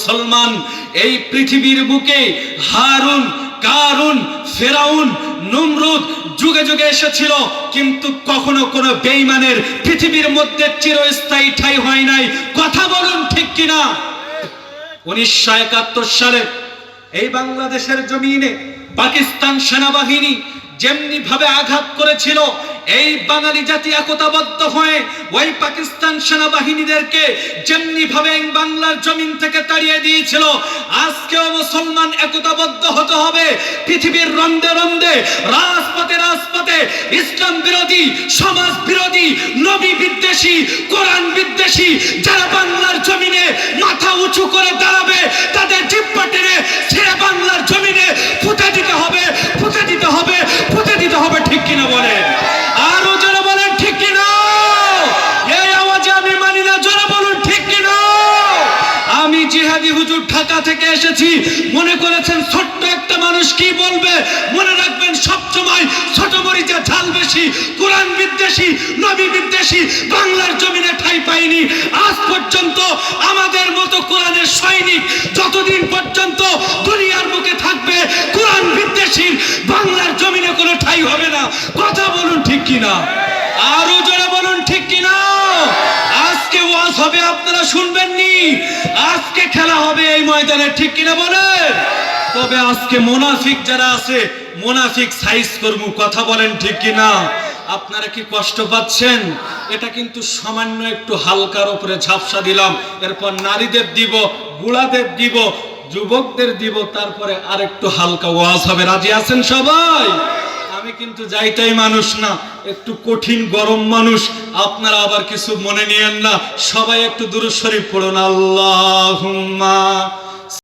মুসলমান এই পৃথিবীর বুকে হারুন, কারুন, ফেরাউন, নমরুদ যুগে যুগে এসেছিল, কিন্তু কখনো কোনো বেঈমানের পৃথিবীর মধ্যে চিরস্থায়ী ঠাঁই হয় নাই। কথা বলুন ঠিক কিনা? 1971 সালে এই বাংলাদেশের জমিনে পাকিস্তান সেনাবাহিনী যেমনি ভাবে আঘাত করেছিল, এই বাঙালি জাতি একতাবদ্ধ হয়ে ওই পাকিস্তান সেনাবাহিনীদেরকে যেমনি ভাবে বাংলার জমিন থেকে তাড়িয়ে দিয়েছিল, আজকেও মুসলমান একতাবদ্ধ হতে হবে। পৃথিবীর রন্দে রন্দে, রাজপথে রাজপথে ইসলাম বিরোধী, সমাজ বিরোধী, নবী বিদ্বেষী, কোরআন বিদ্বেষী যারা বাংলার জমিনে মাথা উঁচু করে দাঁড়াবে, তাদের জিহ্বা টেনে ছেড়ে বাংলার জমিনে ফুটে দিতে হবে, ফুটে দিতে হবে, ফুটে দিতে হবে। ঠিক কিনা বলেন? আরো যারা বলেন ঠিক কিনা? এই আওয়াজে আমি মানি না, যারা বলুন ঠিক কিনা? আমি জিহাদি হুজুর ঢাকা থেকে এসেছি, মনে করেছেন ছোট্ট একটা মানুষ কি বলবে? মনে রাখবেন সবসময় ছোট মরিচা ঝাল বেশি, কোরআন বিদ্বেষী, নবী বিদ্বেষী বাংলার জমিনে ঠাঁই পায়নি আজ পর্যন্ত। আমাদের মতো কোরআনের সৈনিক যতদিন পর্যন্ত দুনিয়ার বুকে থাকবে, কোরআন বিদ্বেষী বাংলার জমিনে কোনো ঠাঁই হবে না। কথা বলুন ঠিক কিনা? আরো যারা বলুন ঠিক কিনা? আজকে ওয়াজ হবে, আপনারা শুনবেননি, আজকে খেলা হবে এই ময়দানে। ঠিক কিনা বলেন? তবে আজকে মুনাফিক যারা আছে, মুনাফিক সাইজ করবো। কথা বলেন ঠিক কিনা? আপনারা কি কষ্ট পাচ্ছেন? এটা কিন্তু সামান্য একটু হালকার উপরে ঝাপসা দিলাম, এরপর নারীদের দিব, বুড়াদের দিব, যুবকদের দিব, তারপরে আরেকটু হালকা ওয়াজ হবে। রাজি আছেন সবাই? আমি কিন্তু যাইতাই মানুষ না, একটু কঠিন গরম মানুষ, আপনারা আবার কিছু মনে নিয়েন না। সবাই একটু দুরূদ শরীফ পড়ুন। আল্লাহুম্মা